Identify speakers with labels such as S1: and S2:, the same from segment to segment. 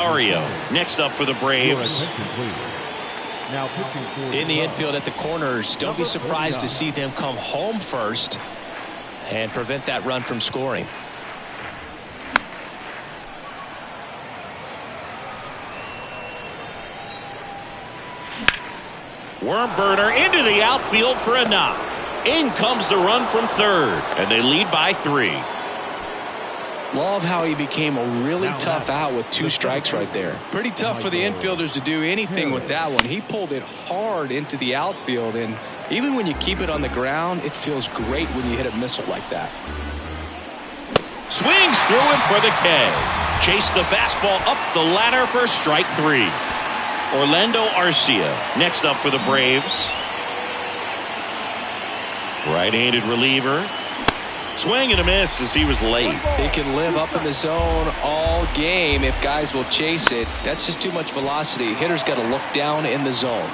S1: Rodeo next up for the Braves.
S2: In the infield at the corners, don't be surprised to see them come home first and prevent that run from scoring.
S1: Worm burner into the outfield for a knock. In comes the run from third, and they lead by 3.
S2: Love how he became a really tough out with 2 strikes right there. Pretty tough for the infielders to do anything with that one. He pulled it hard into the outfield, and even when you keep it on the ground, it feels great when you hit a missile like that.
S1: Swings through it for the K. Chase the fastball up the ladder for strike 3. Orlando Arcia next up for the Braves. Right-handed reliever. Swing and a miss as he was late.
S2: They can live up in the zone all game if guys will chase it. That's just too much velocity. Hitters got to look down in the zone.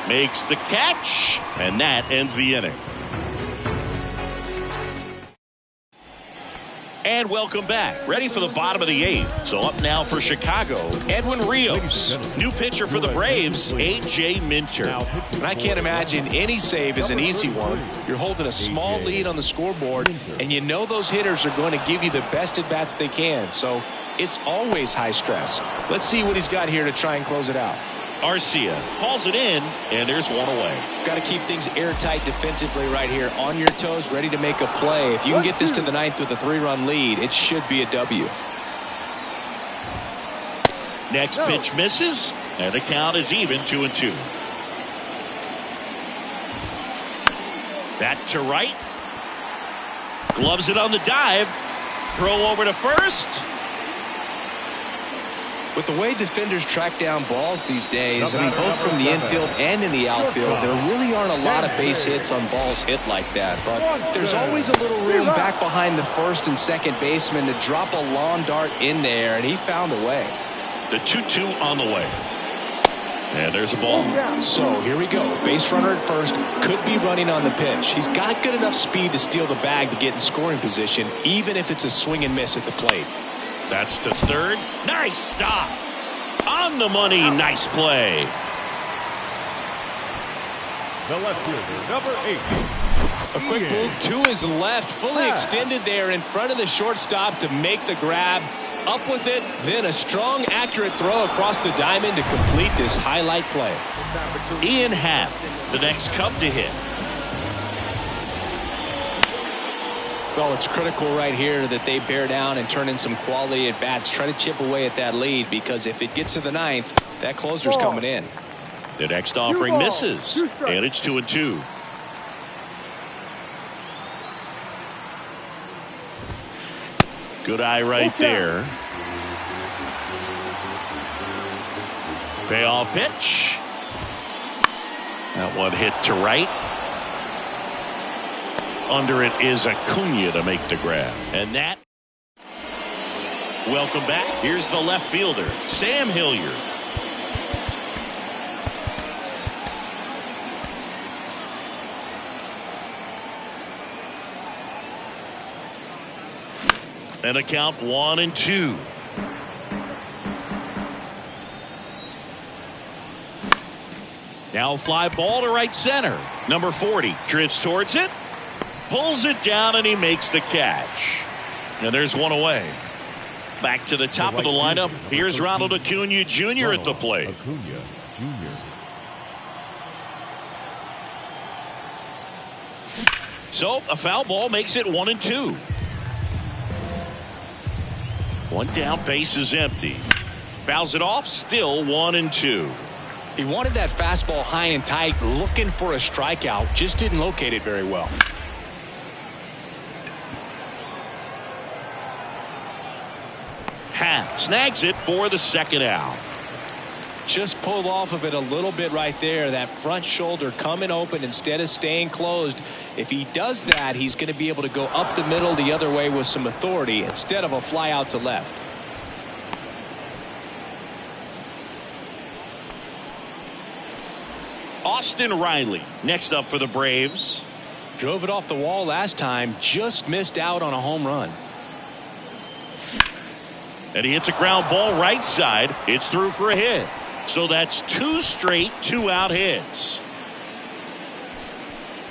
S1: Makes the catch, and that ends the inning. And welcome back. Ready for the bottom of the 8th. So up now for Chicago, Edwin Rios. New pitcher for the Braves, A.J. Minter.
S2: And I can't imagine any save is an easy one. You're holding a small lead on the scoreboard, and you know those hitters are going to give you the best at-bats they can. So it's always high stress. Let's see what he's got here to try and close it out.
S1: Arcia hauls it in, and there's one away.
S2: Got to keep things airtight defensively right here. On your toes, ready to make a play. If you can get this to the 9th with a 3-run lead, it should be a W.
S1: Next pitch misses, and the count is even 2-2. That to right. Gloves it on the dive. Throw over to first.
S2: With the way defenders track down balls these days, I mean, both from the infield and in the outfield, there really aren't a lot of base hits on balls hit like that. But there's always a little room back behind the first and second baseman to drop a lawn dart in there, and he found a way.
S1: The 2-2 on the way. And there's a ball.
S2: So here we go. Base runner at first, could be running on the pitch. He's got good enough speed to steal the bag to get in scoring position, even if it's a swing and miss at the plate.
S1: That's to third. Nice stop. On the money. Nice play.
S3: The left fielder, number 8.
S2: A quick move to his left, fully extended there in front of the shortstop to make the grab. Up with it, then a strong, accurate throw across the diamond to complete this highlight play.
S1: Ian Happ, the next Cub to hit.
S2: Well, it's critical right here that they bear down and turn in some quality at bats. Try to chip away at that lead, because if it gets to the 9th, that closer's coming in.
S1: The next offering misses, and it's 2-2. Good eye right there. Payoff pitch. That one hit to right. Under it is Acuna to make the grab. And that. Welcome back. Here's the left fielder, Sam Hilliard. And a count 1-2. Now fly ball to right center. Number 40 drifts towards it. Pulls it down, and he makes the catch. And there's one away. Back to the top of the lineup. Here's Ronald Acuna Jr. at the plate.
S3: Acuna Jr.
S1: So a foul ball makes it 1-2. One down, base is empty. Fouls it off, still 1-2.
S2: He wanted that fastball high and tight, looking for a strikeout. Just didn't locate it very well.
S1: Happ snags it for the second out.
S2: Just pulled off of it a little bit right there. That front shoulder coming open instead of staying closed. If he does that, he's going to be able to go up the middle the other way with some authority instead of a fly out to left.
S1: Austin Riley next up for the Braves.
S2: Drove it off the wall last time, just missed out on a home run.
S1: And he hits a ground ball right side. It's through for a hit. So that's 2 straight 2-out hits.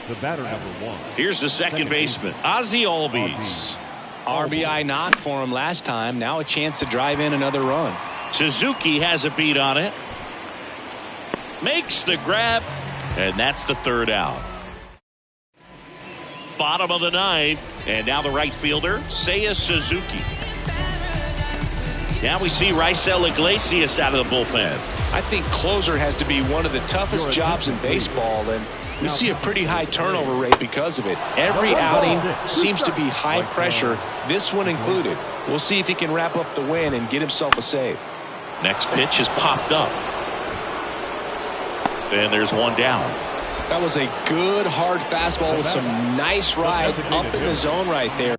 S3: The batter, number 1.
S1: Here's the second baseman, Ozzie Albies.
S2: RBI knock for him last time. Now a chance to drive in another run.
S1: Suzuki has a beat on it. Makes the grab. And that's the 3rd out. Bottom of the 9th. And now the right fielder, Seiya Suzuki. Now we see Raisel Iglesias out of the bullpen.
S2: I think closer has to be one of the toughest jobs in baseball, and we see a pretty high turnover rate because of it. Every outing seems to be high pressure, this one included. We'll see if he can wrap up the win and get himself a save.
S1: Next pitch is popped up. And there's one down.
S2: That was a good hard fastball with some nice ride up in the zone right there.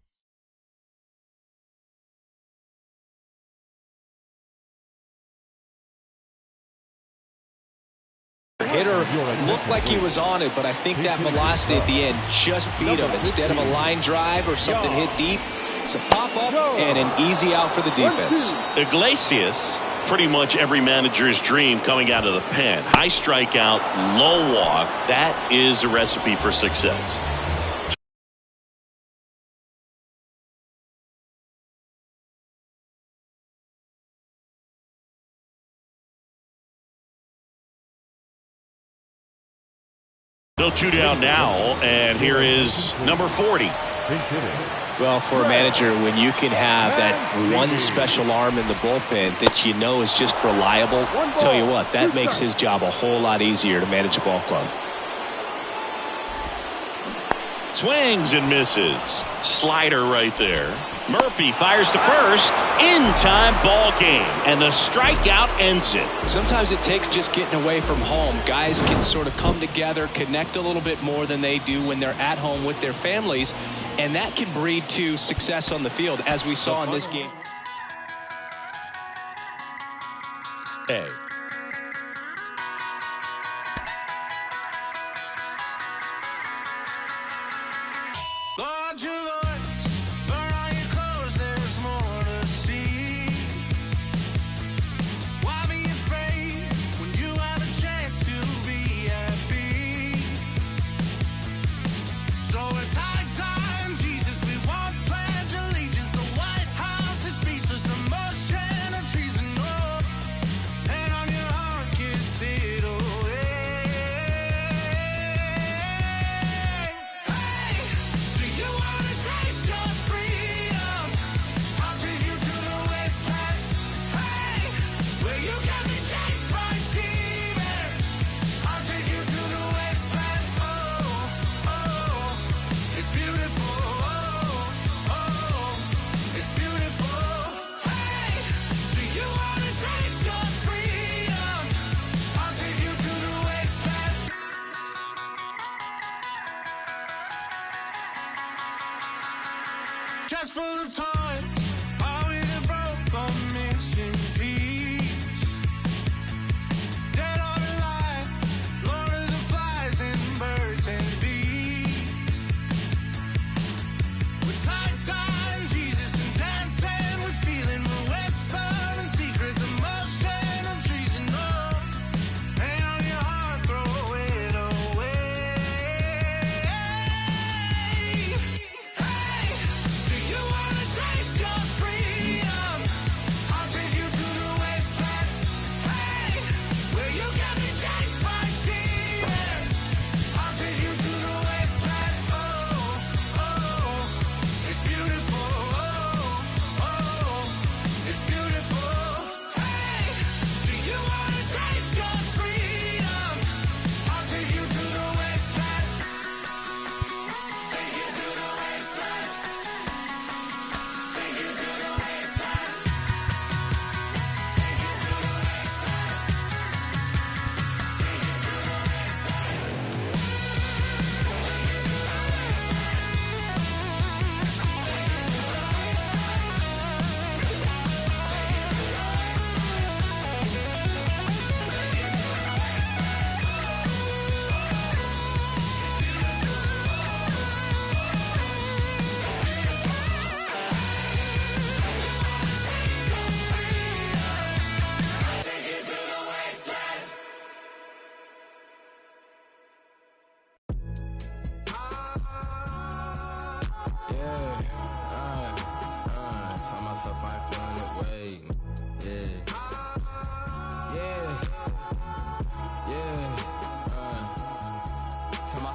S2: Hitter looked like he was on it, but I think that velocity at the end just beat him. Instead of a line drive or something hit deep, it's a pop-up and an easy out for the defense.
S1: Iglesias, pretty much every manager's dream coming out of the pen. High strikeout, low walk. That is a recipe for success. So 2 down now, and here is number 40.
S2: Well, for a manager, when you can have that one special arm in the bullpen that you know is just reliable, tell you what, that makes his job a whole lot easier to manage a ball club.
S1: Swings and misses. Slider right there. Murphy fires to first. In time, ball game. And the strikeout ends it.
S2: Sometimes it takes just getting away from home. Guys can sort of come together, connect a little bit more than they do when they're at home with their families. And that can breed to success on the field, as we saw in this game.
S1: Hey.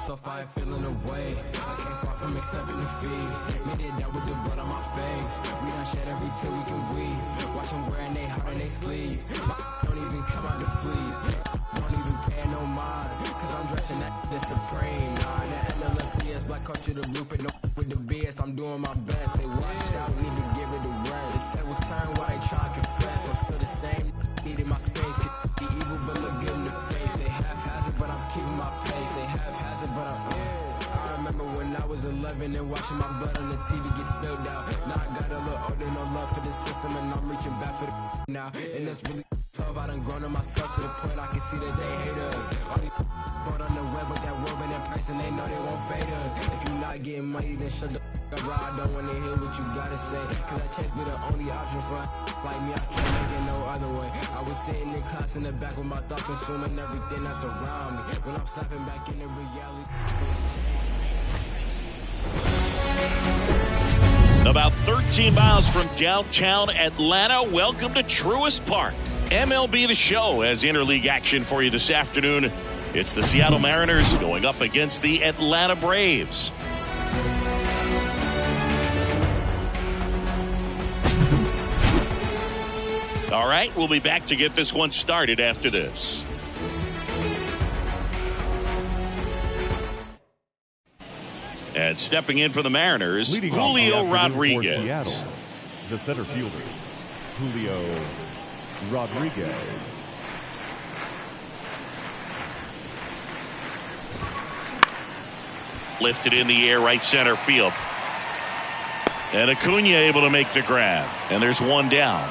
S4: myself, I ain't feeling away. I came far from accepting defeat. Made it out with the blood on my face. We done shed every tear we can weep. Watch them wearing they heart on they sleeves. Don't even come out the fleas. Don't even pay no mind. Cause I'm dressing that the supreme. Nah, the NLFTS, black culture, the blueprint. No with the BS, I'm doing my best. They watch out, need to give it a rest. The tables turn while they try to confess. I'm still the same, needing my space. The evil but look good in the face. They half-hazard, but I'm keeping my pace. They half-hazard, but I remember when I was 11 and watching my blood on the TV get spilled out. Now I got a little older, no love for the system, and I'm reaching back for the now. And that's really tough. I done grown on myself to the point I can see that they hate us. All these bought on the web with that word and that price, and they know they won't fade us. If you not getting money, then shut the up, bro. I don't wanna hear what you gotta say. Cause that chance be the only option for like me. I can't make it no other way. I was sitting in class in the back with my thoughts consuming everything that's around me. When I'm snapping back into reality.
S1: About 13 miles from downtown Atlanta, welcome to Truist Park. MLB The Show has interleague action for you this afternoon. It's the Seattle Mariners going up against the Atlanta Braves. All right, we'll be back to get this one started after this. And stepping in for the Mariners,
S3: Leading
S1: Julio Rodriguez.
S3: For Seattle, the center fielder, Julio Rodriguez.
S1: Lifted in the air, right center field. And Acuna able to make the grab. And there's one down.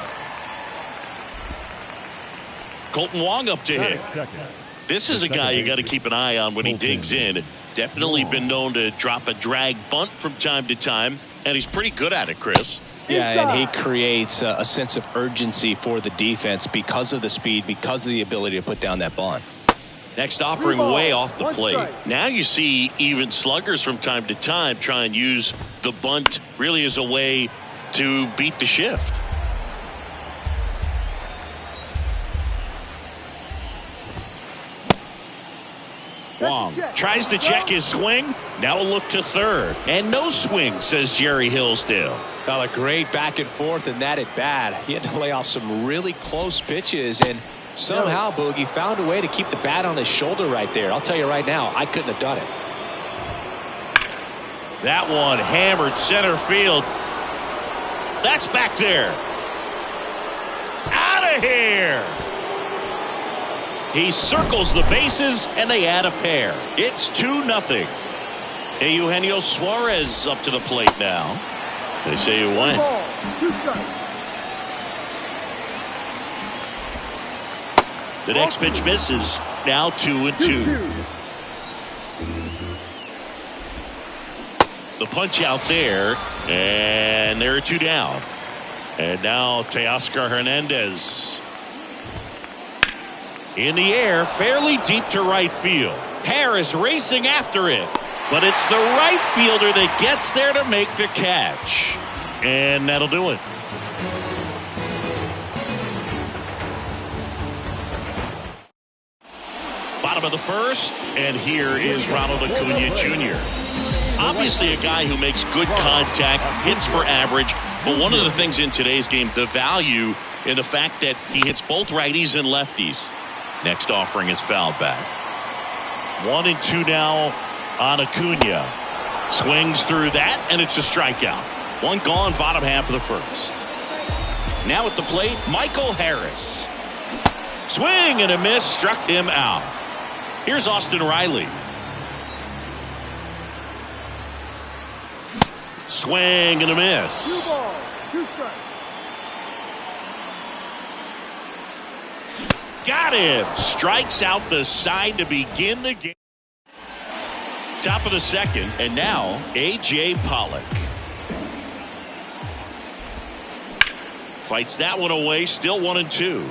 S1: Colton Wong up to hit. This is a guy you got to keep an eye on when he digs in. Definitely been known to drop a drag bunt from time to time, and he's pretty good at it, Chris.
S2: Yeah, and he creates a sense of urgency for the defense because of the speed, because of the ability to put down that bunt.
S1: Next offering way off the plate. Now you see even sluggers from time to time try and use the bunt really as a way to beat the shift. Wong tries to check his swing. Now a look to third. And no swing, says Jerry Hillsdale.
S2: Well, a great back and forth in that at bat. He had to lay off some really close pitches, and somehow Boogie found a way to keep the bat on his shoulder right there. I'll tell you right now, I couldn't have done it.
S1: That one hammered center field. That's back there. Out of here. He circles the bases, and they add a pair. It's 2-0. Hey, Eugenio Suarez up to the plate now. They say you win. The next pitch misses. Now 2-2. The punch out there, and there are two down. And now Teoscar Hernandez. In the air, fairly deep to right field. Harris racing after it. But it's the right fielder that gets there to make the catch. And that'll do it. Bottom of the first, and here is Ronald Acuna Jr. Obviously a guy who makes good contact, hits for average. But one of the things in today's game, the value in the fact that he hits both righties and lefties. Next offering is fouled back. 1-2 now on Acuna. Swings through that, and it's a strikeout. One gone, bottom half of the first. Now at the plate, Michael Harris. Swing and a miss, struck him out. Here's Austin Riley. Swing and a miss. Got him. Strikes out the side to begin the game. Top of the second, and now A.J. Pollock. Fights that one away, still 1-2.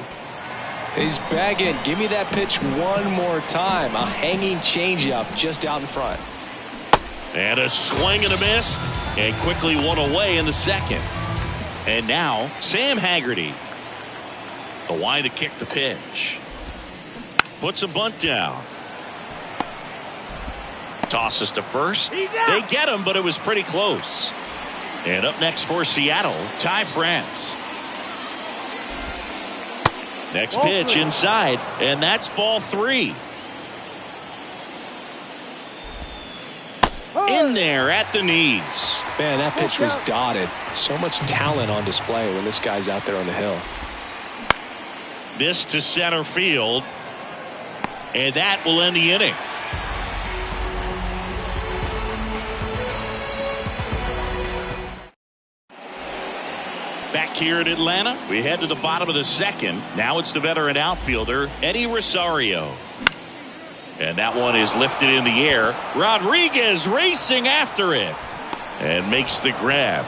S2: He's begging, give me that pitch one more time. A hanging changeup just out in front.
S1: And a swing and a miss, and quickly one away in the second. And now Sam Haggerty. The line to kick the pitch. Puts a bunt down. Tosses to first. They get him, but it was pretty close. And up next for Seattle, Ty France. Next pitch inside, and that's ball 3. In there at the knees.
S2: Man, that pitch was dotted. So much talent on display when this guy's out there on the hill.
S1: This to center field, and that will end the inning. Back here in Atlanta, we head to the bottom of the second. Now it's the veteran outfielder, Eddie Rosario. And that one is lifted in the air. Rodriguez racing after it and makes the grab.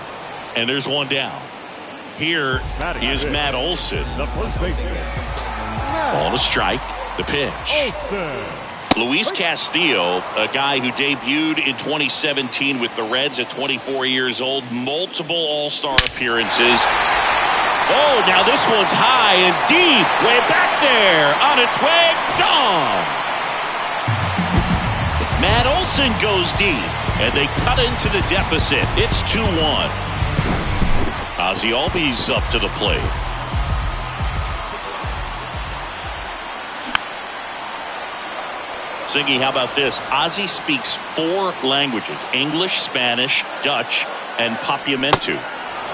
S1: And there's one down. Here is Matt Olson.
S3: The first baseman.
S1: On a strike, the pitch. Luis Castillo, a guy who debuted in 2017 with the Reds at 24 years old, multiple all-star appearances. Oh, now this one's high and deep, way back there, on its way, gone. Matt Olson goes deep, and they cut into the deficit. It's 2-1. Ozzie Albies up to the plate. Siggy, how about this? Ozzie speaks 4 languages: English, Spanish, Dutch, and Papiamentu.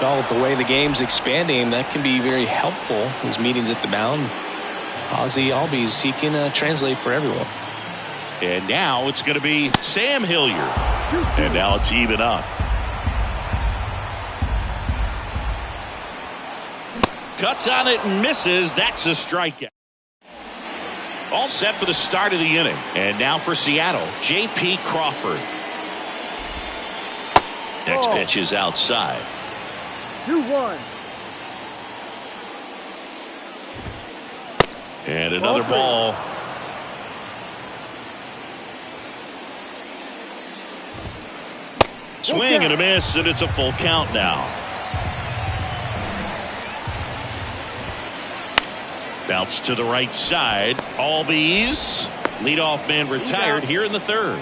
S2: Well, with the way the game's expanding, that can be very helpful. His meetings at the mound, Ozzie Albies, he can translate for everyone.
S1: And now it's going to be Sam Hilliard. And now it's even up. Cuts on it and misses. That's a strikeout. All set for the start of the inning. And now for Seattle, J.P. Crawford. Next pitch is outside.
S5: 2-1.
S1: And another ball. Swing and a miss, and it's a full count now. Bounce to the right side. Albies, leadoff man, retired here in the third.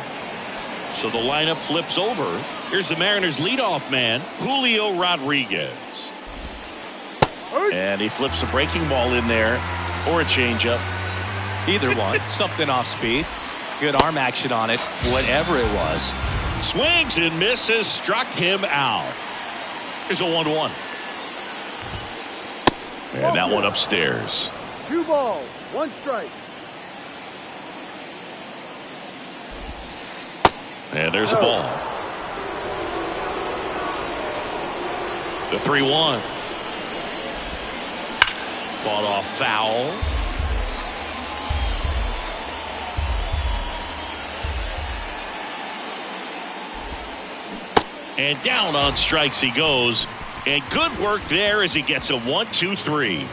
S1: So the lineup flips over. Here's the Mariners' leadoff man, Julio Rodriguez. And he flips a breaking ball in there, or a changeup.
S6: Either one. Something off speed. Good arm action on it. Whatever it was.
S1: Swings and misses, struck him out. Here's a 1-1. And that one upstairs.
S5: 2 balls, 1 strike.
S1: And there's a ball. The 3-1. Fought off foul. And down on strikes he goes. And good work there as he gets a 1-2-3.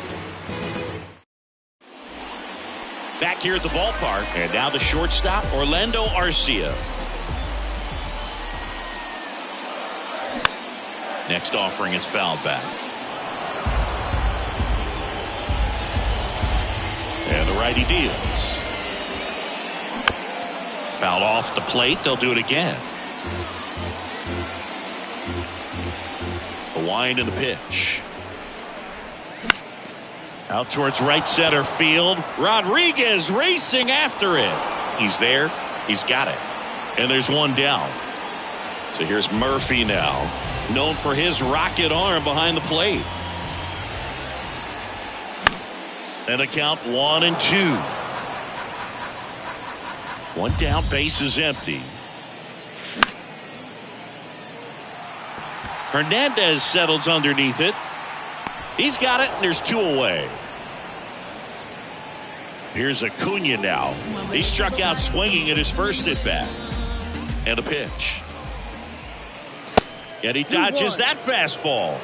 S1: Back here at the ballpark. And now the shortstop, Orlando Arcia. Next offering is fouled back. And the righty deals. Fouled off the plate. They'll do it again. The wind and the pitch. Out towards right center field. Rodriguez racing after it. He's there. He's got it. And there's one down. So here's Murphy now, known for his rocket arm behind the plate. And a count 1-2. One down, base is empty. Hernandez settles underneath it. He's got it, and there's 2 away. Here's Acuna now. He struck out swinging at his first at bat. And a pitch. And he dodges that fastball.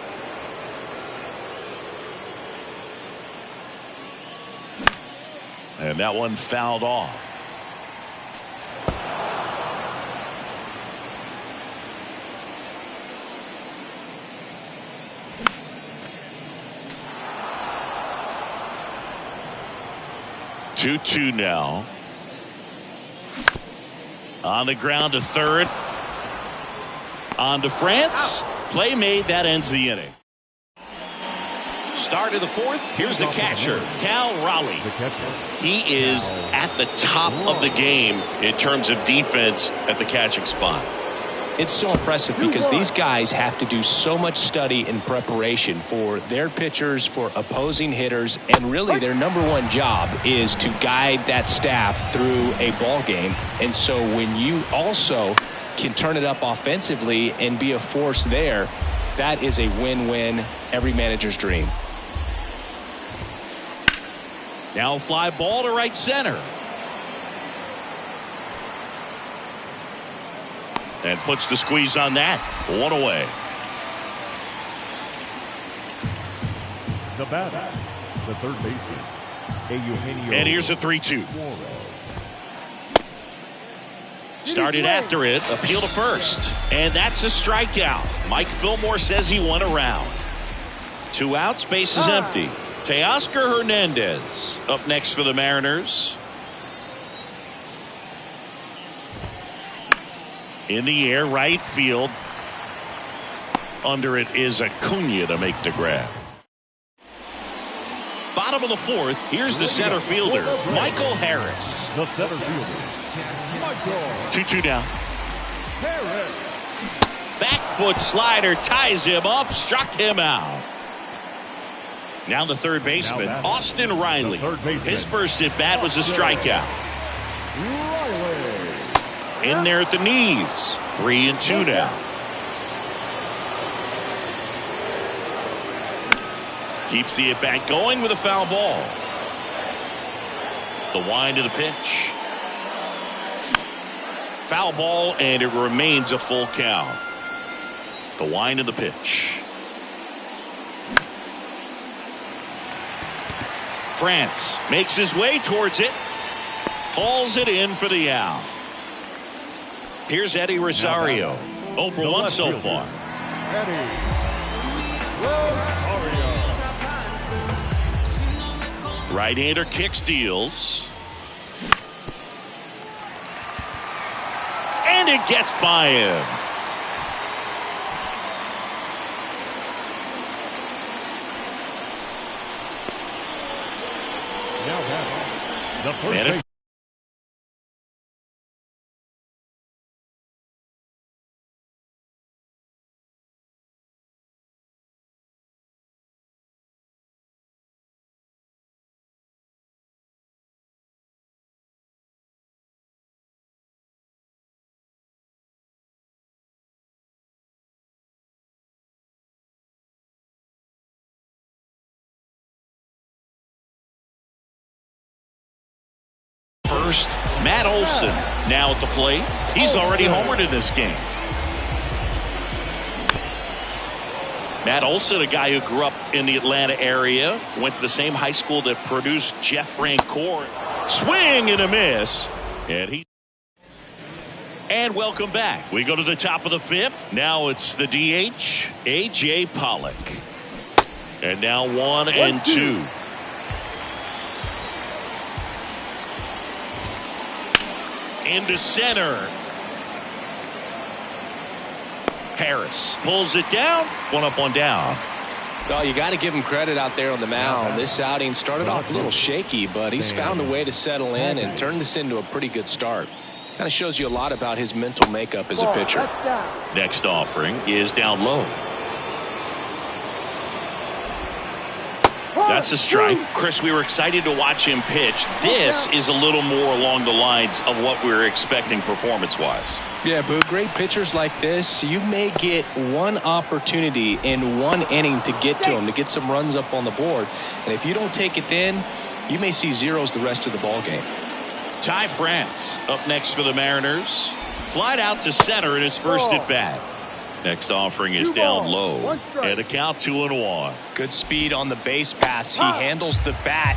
S1: And that one fouled off. Two now. On the ground to third. On to France. Play made. That ends the inning. Start of the fourth. Here's the catcher, Cal Raleigh. He is at the top of the game in terms of defense at the catching spot.
S2: It's so impressive because these guys have to do so much study and preparation for their pitchers, for opposing hitters, and really their number one job is to guide that staff through a ball game. And so when you also can turn it up offensively and be a force there, that is a win-win, every manager's dream.
S1: Now fly ball to right center. And puts the squeeze on that. One away.
S3: The batter, the third baseman, Eugenio.
S1: And here's a 3-2. Started after it. Appeal to first. And that's a strikeout. Mike Fillmore says he went around. 2 outs. Base is empty. Teoscar Hernandez up next for the Mariners. In the air, right field. Under it is Acuna to make the grab. Bottom of the fourth, here's the center fielder, Michael Harris.
S3: The center fielder, Michael
S1: 2-2 down.
S3: Harris.
S1: Back foot slider ties him up, struck him out. Now the third baseman, Austin Riley. His first at bat was a strikeout. In there at the knees. 3-2 now. Keeps the at bat going with a foul ball. The wind of the pitch. Foul ball, and it remains a full count. The wind of the pitch. France makes his way towards it. Hauls it in for the out. Here's Eddie Rosario. 0 for 1 so far.
S3: Eddie Rosario.
S1: Right-hander kicks, deals. And it gets by him.
S3: Now the first base.
S1: First, Matt Olson now at the plate. He's already homered in this game. Matt Olson, a guy who grew up in the Atlanta area, went to the same high school that produced Jeff Francoeur. Swing and a miss. And welcome back. We go to the top of the fifth. Now it's the DH, A.J. Pollock. And now 1 and 2. Into center. Harris pulls it down. 1 up, 1 down.
S2: Well, you got to give him credit out there on the mound. This outing started off a little shaky, but he's found a way to settle in and turn this into a pretty good start. Kind of shows you a lot about his mental makeup as a pitcher.
S1: Next offering is down low. That's a strike. Chris, we were excited to watch him pitch. This is a little more along the lines of what we were expecting performance-wise.
S2: Yeah, Boo, great pitchers like this, you may get one opportunity in one inning to get to them, to get some runs up on the board. And if you don't take it then, you may see zeros the rest of the ball game.
S1: Ty France up next for the Mariners. Flied out to center in his first at bat. Next offering is down low. And a count 2-1.
S2: Good speed on the base pass. He handles the bat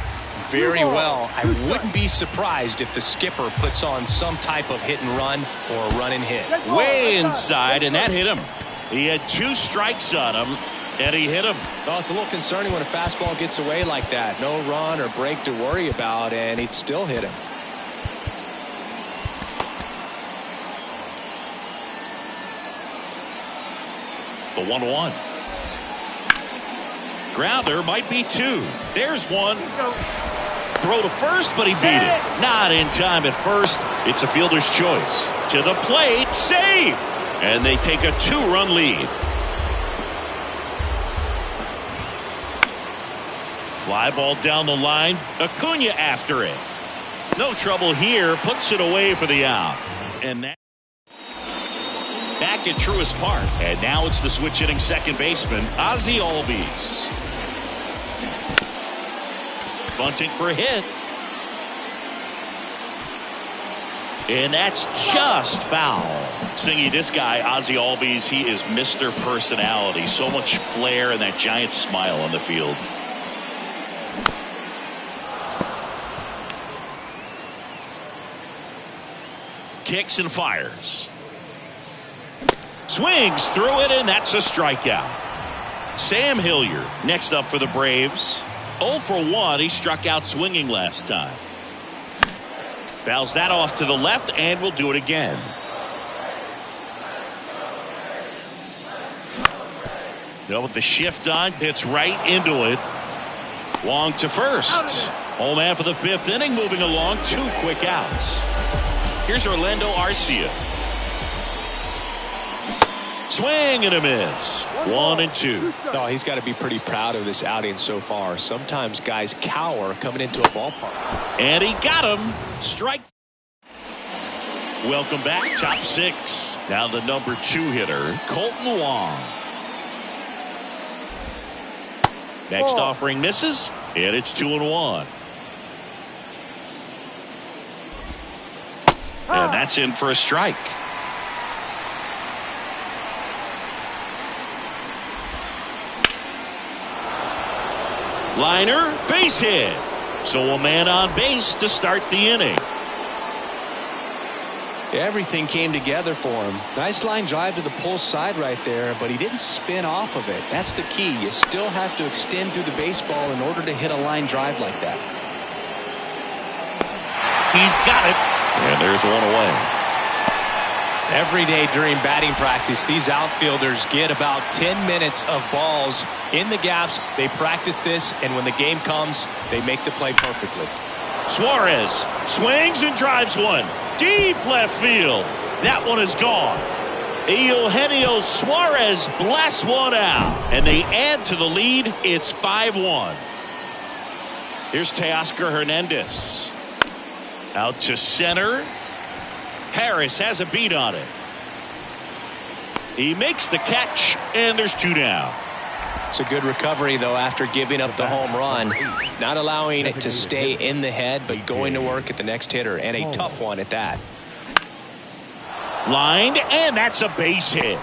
S2: very well. I wouldn't be surprised if the skipper puts on some type of hit and run or a run and hit.
S1: Way inside, and that hit him. He had 2 strikes on him, and he hit him.
S2: Well, it's a little concerning when a fastball gets away like that. No run or break to worry about, and he'd still hit him.
S1: The 1-1. Grounder might be 2. There's 1. Throw to first, but he beat it. Not in time at first. It's a fielder's choice. To the plate, save! And they take a 2-run lead. Fly ball down the line. Acuna after it. No trouble here. Puts it away for the out. And that back at Truist Park. And now it's the switch hitting second baseman, Ozzie Albies. Bunting for a hit. And that's just foul. Singy, this guy, Ozzie Albies, he is Mr. Personality. So much flair and that giant smile on the field. Kicks and fires. Swings through it, and that's a strikeout. Sam Hilliard next up for the Braves. 0 for 1. He struck out swinging last time. Fouls that off to the left, and will do it again. With the shift on, hits right into it. Wong to first. Home man for the 5th inning, moving along. 2 quick outs. Here's Orlando Arcia. Swing and a miss. 1 and 2.
S2: No, he's got to be pretty proud of this outing so far. Sometimes guys cower coming into a ballpark.
S1: And he got him. Strike. Welcome back. Top 6. Now the number 2 hitter, Colton Wong. Next offering misses, and it's 2-1. And that's in for a strike. Liner, base hit. So a man on base to start the inning.
S2: Everything came together for him. Nice line drive to the pull side right there, but he didn't spin off of it. That's the key. You still have to extend through the baseball in order to hit a line drive like that.
S1: He's got it. And there's 1 away.
S6: Every day during batting practice, these outfielders get about 10 minutes of balls in the gaps. They practice this, and when the game comes, they make the play perfectly.
S1: Suarez swings and drives one. Deep left field. That one is gone. Eugenio Suarez blasts one out. And they add to the lead. It's 5-1. Here's Teoscar Hernandez. Out to center. Harris has a beat on it. He makes the catch, and there's 2 down.
S2: It's a good recovery, though, after giving up the home run. Not allowing it to stay in the head, but going to work at the next hitter, and a tough one at that.
S1: Lined, and that's a base hit.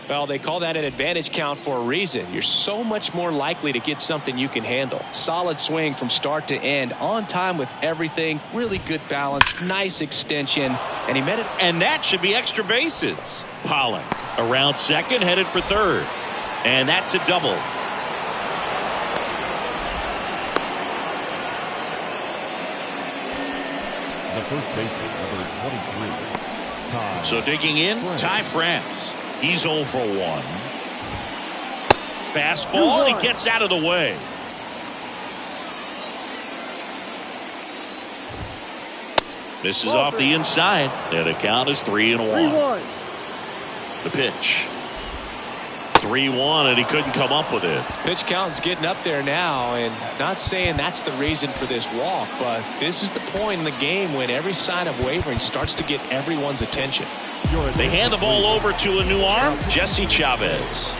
S2: Well, they call that an advantage count for a reason. You're so much more likely to get something you can handle. Solid swing from start to end, on time with everything, really good balance, nice extension, and he met it.
S1: And that should be extra bases. Pollock around second, headed for third. And that's a double.
S3: The first baseman, number 23. Ty.
S1: So digging in, Ty France. He's 0 for 1. Fastball, and he gets out of the way. This is off the inside, and the count is 3-1. The pitch. 3-1, and he couldn't come up with it.
S2: Pitch count's getting up there now, and not saying that's the reason for this walk, but this is the point in the game when every sign of wavering starts to get everyone's attention.
S1: They hand the ball over to a new arm, Jesse Chavez.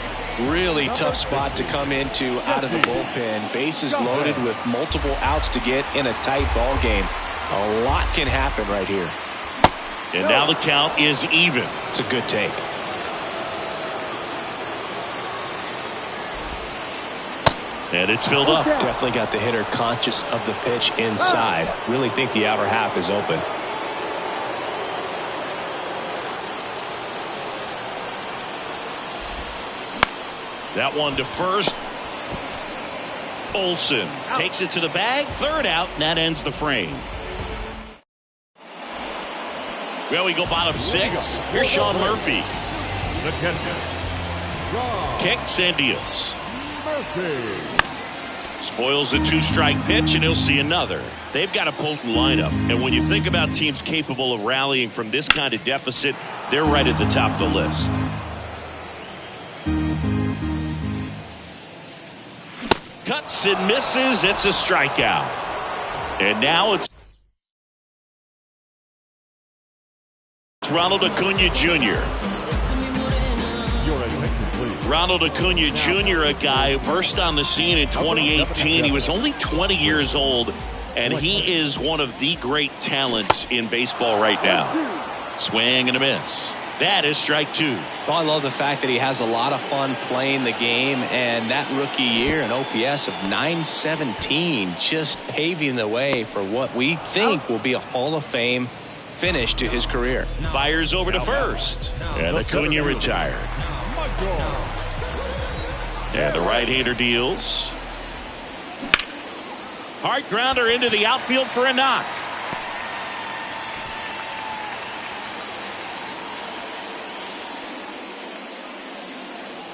S2: Really tough spot to come into out of the bullpen. Bases loaded with multiple outs to get in a tight ball game. A lot can happen right here.
S1: And now the count is even.
S2: It's a good take.
S1: And it's filled up.
S2: Definitely got the hitter conscious of the pitch inside. Really think the outer half is open.
S1: That one to first. Olsen takes it to the bag. Third out, and that ends the frame. Well, we go bottom 6. Here's Sean Murphy.
S3: The catcher, Sean
S1: Kicks and deals.
S3: Murphy.
S1: Spoils the 2-strike pitch, and he'll see another. They've got a potent lineup, and when you think about teams capable of rallying from this kind of deficit, they're right at the top of the list. Cuts and misses. It's a strikeout. And now it's Ronald Acuna Jr.
S3: Your attention, please.
S1: Ronald Acuna Jr., a guy who burst on the scene in 2018. He was only 20 years old, and he is one of the great talents in baseball right now. Swing and a miss. That is strike 2.
S2: Well, I love the fact that he has a lot of fun playing the game, and that rookie year, an OPS of 917, just paving the way for what we think will be a Hall of Fame finish to his career.
S1: Fires over to first, and Acuna retired. And the right-hander deals. Hard grounder into the outfield for a knock.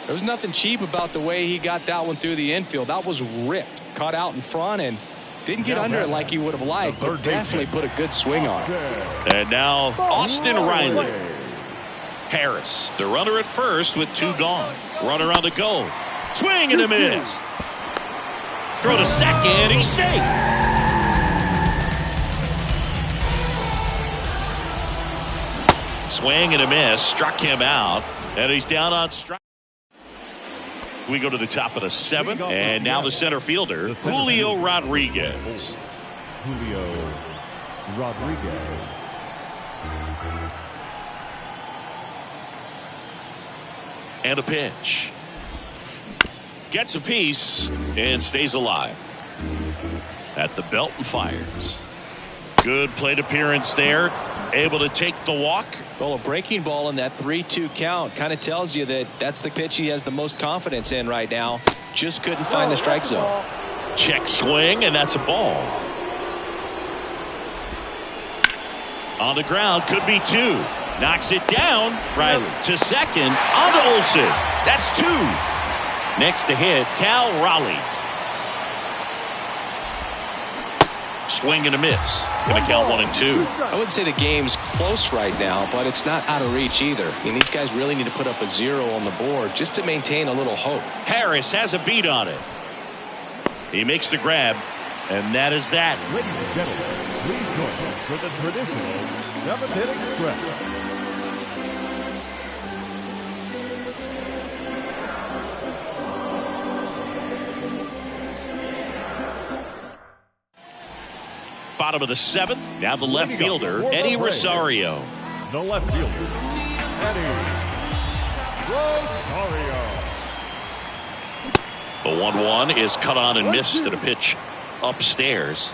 S2: There was nothing cheap about the way he got that one through the infield. That was ripped, caught out in front, and didn't get under it like he would have liked, but definitely put a good swing on it.
S1: And now Austin Riley. Harris, the runner at first with 2 gone. Runner on the go. Swing and a miss. Throw to second. He's safe. Swing and a miss. Struck him out. And he's down on strike. We go to the top of the 7th. And now the center fielder, Julio Rodriguez.
S3: Julio Rodriguez.
S1: And a pitch. Gets a piece and stays alive. At the belt and fires. Good plate appearance there. Able to take the walk.
S2: Well, a breaking ball in that 3-2 count kind of tells you that that's the pitch he has the most confidence in right now. Just couldn't find the strike zone.
S1: Check swing, and that's a ball. On the ground, could be 2. Knocks it down. Riley to second. On to Olsen. That's 2. Next to hit, Cal Raleigh. Swing and a miss. Going to count 1 and 2.
S2: I wouldn't say the game's close right now, but it's not out of reach either. I mean, these guys really need to put up a 0 on the board just to maintain a little hope.
S1: Harris has a beat on it. He makes the grab, and that is that.
S3: Ladies and gentlemen, please join us for the traditional 7-inning stretch.
S1: Bottom of the 7th. Now the left fielder, Eddie Rosario.
S3: The left fielder, Eddie Rosario.
S1: The 1-1 is cut on and missed at a pitch upstairs.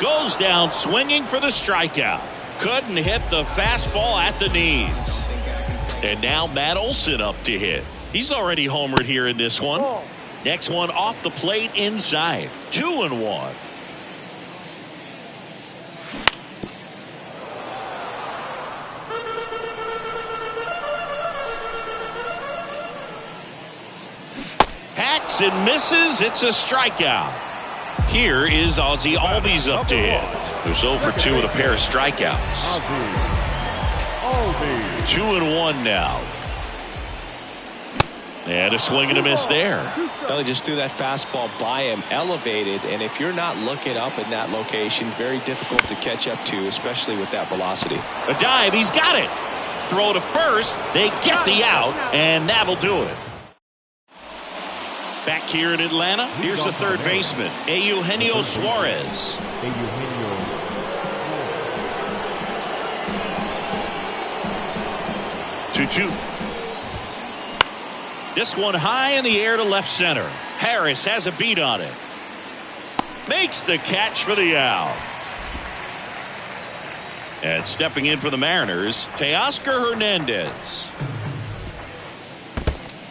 S1: Goes down swinging for the strikeout. Couldn't hit the fastball at the knees. And now Matt Olson up to hit. He's already homered here in this one. Next one off the plate inside. 2-1. Hacks and misses. It's a strikeout. Here is Ozzie Albies up to hit. Who's 0 for 2 with a pair of strikeouts.
S3: Albies.
S1: 2-1 now. And a swing and a miss there.
S2: Well, he just threw that fastball by him, elevated, and if you're not looking up in that location, very difficult to catch up to, especially with that velocity.
S1: A dive, he's got it. Throw to first, they get the out, and that'll do it. Back here in Atlanta, here's the third baseman, Eugenio Suarez. 2-2. This one high in the air to left center. Harris has a beat on it. Makes the catch for the out. And stepping in for the Mariners, Teoscar Hernandez.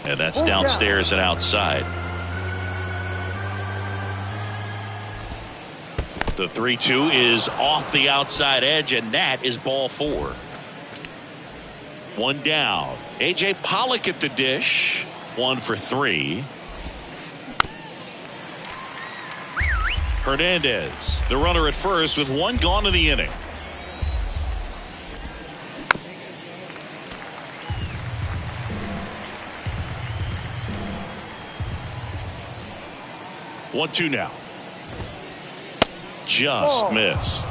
S1: And that's downstairs and outside. The 3-2 is off the outside edge, and that is ball 4. One down. A.J. Pollock at the dish. 1 for 3. Hernandez, the runner at first with 1 gone in the inning. One, 2 now. Just missed.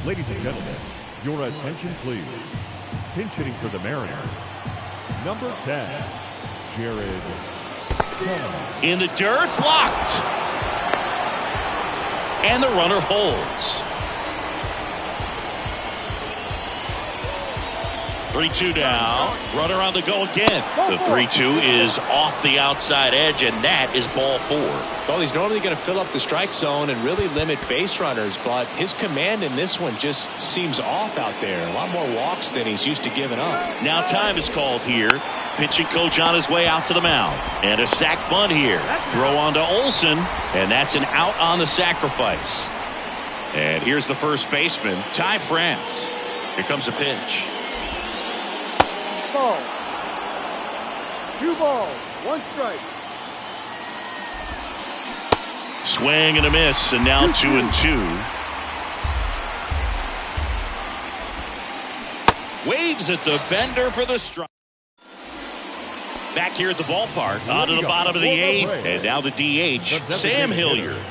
S3: Ladies and gentlemen, your attention please. Pinch hitting for the Mariners, number 10, Jared Cohen.
S1: In the dirt, blocked. And the runner holds. 3-2 now. Runner on the go again. The 3-2 is off the outside edge, and that is ball 4.
S6: Well, he's normally going to fill up the strike zone and really limit base runners, but his command in this one just seems off out there. A lot more walks than he's used to giving up.
S1: Now time is called here. Pitching coach on his way out to the mound. And a sac bunt here. Throw on to Olsen, and that's an out on the sacrifice. And here's the first baseman, Ty France. Here comes the pitch.
S5: Ball. 2 balls, 1 strike.
S1: Swing and a miss, and now 2-2. Waves at the bender for the strike. Back here at the ballpark, on to the bottom of the 8th, and now the DH, Sam Hilliard.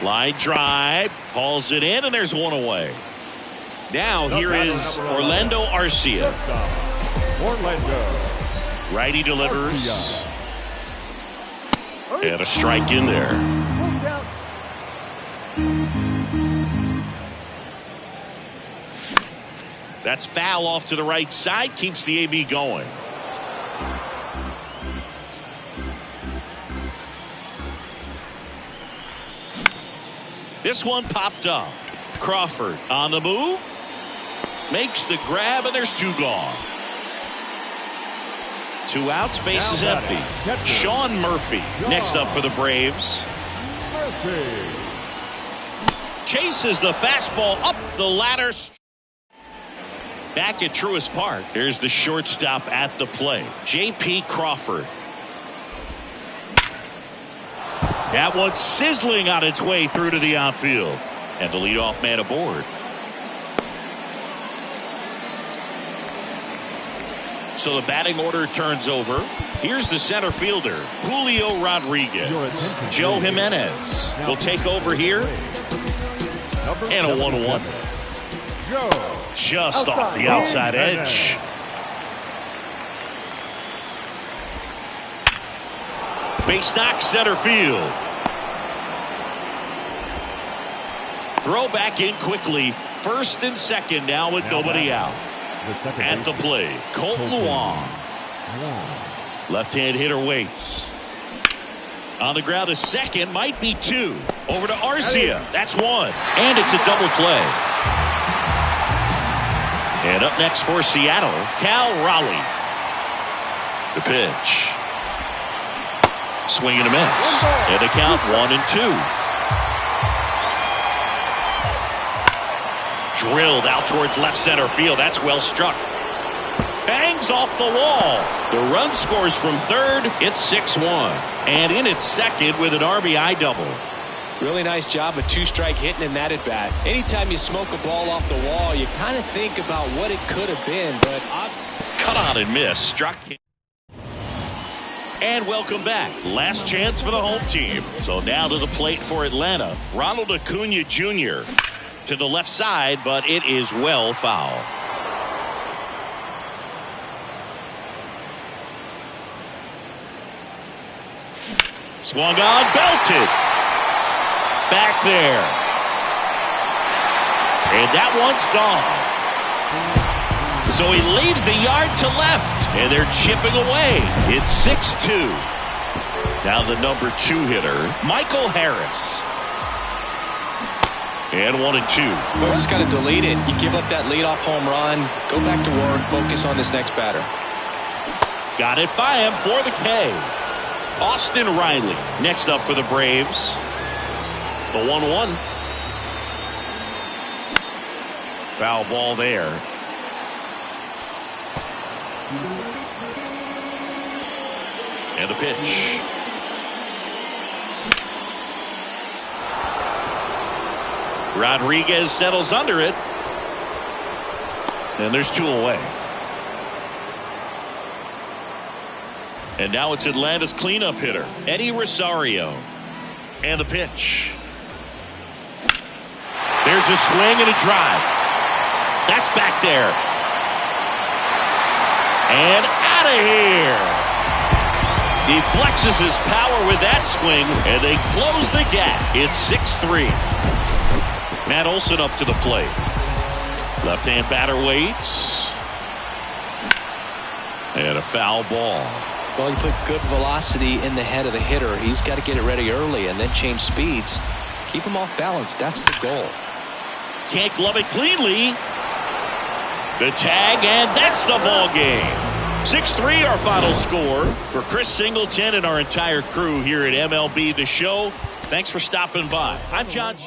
S1: Line drive, hauls it in, and there's 1 away. Now here is Orlando Arcia. Righty delivers. And a strike in there. That's foul off to the right side, keeps the AB going. This one popped up. Crawford on the move. Makes the grab, and there's 2 gone. 2 outs, base is empty. Sean Murphy next up for the Braves. Chases the fastball up the ladder. Back at Truist Park, there's the shortstop at the plate, J.P. Crawford. That one sizzling on its way through to the outfield. And the leadoff man aboard. So the batting order turns over. Here's the center fielder, Julio Rodriguez. Joe Jimenez will take over here. And a 1-1. Just off the outside edge. Base knock, center field. Throw back in quickly. First and second now with nobody out. At the plate, Colton Wong. Left-hand hitter waits. On the ground, a second, might be 2. Over to Arcia. That's 1. And it's a double play. And up next for Seattle, Cal Raleigh. The pitch. Swing and a miss. And the count 1-2. Drilled out towards left center field. That's well struck. Bangs off the wall. The run scores from third. It's 6-1. And in its second with an RBI double.
S6: Really nice job of 2-strike hitting in that at bat. Anytime you smoke a ball off the wall, you kind of think about what it could have been, but
S1: cut on and miss. Struck him. And welcome back. Last chance for the home team. So now to the plate for Atlanta. Ronald Acuna Jr. to the left side, but it is well foul. Swung on, belted. Back there. And that one's gone. So he leaves the yard to left, and they're chipping away. It's 6-2. Now the number 2 hitter, Michael Harris. And 1-2.
S2: Well, just got to delete it. You give up that leadoff home run. Go back to work. Focus on this next batter.
S1: Got it by him for the K. Austin Riley next up for the Braves. The 1-1. Foul ball there. And the pitch. Rodriguez settles under it. And there's 2 away. And now it's Atlanta's cleanup hitter, Eddie Rosario. And the pitch. There's a swing and a drive. That's back there. And out of here. He flexes his power with that swing, and they close the gap. It's 6-3. Matt Olson up to the plate. Left-hand batter waits. And a foul ball.
S2: Well, you put good velocity in the head of the hitter. He's got to get it ready early and then change speeds. Keep him off balance. That's the goal.
S1: Can't glove it cleanly. The tag, and that's the ball game. 6-3 our final score. For Chris Singleton and our entire crew here at MLB The Show, thanks for stopping by. I'm John.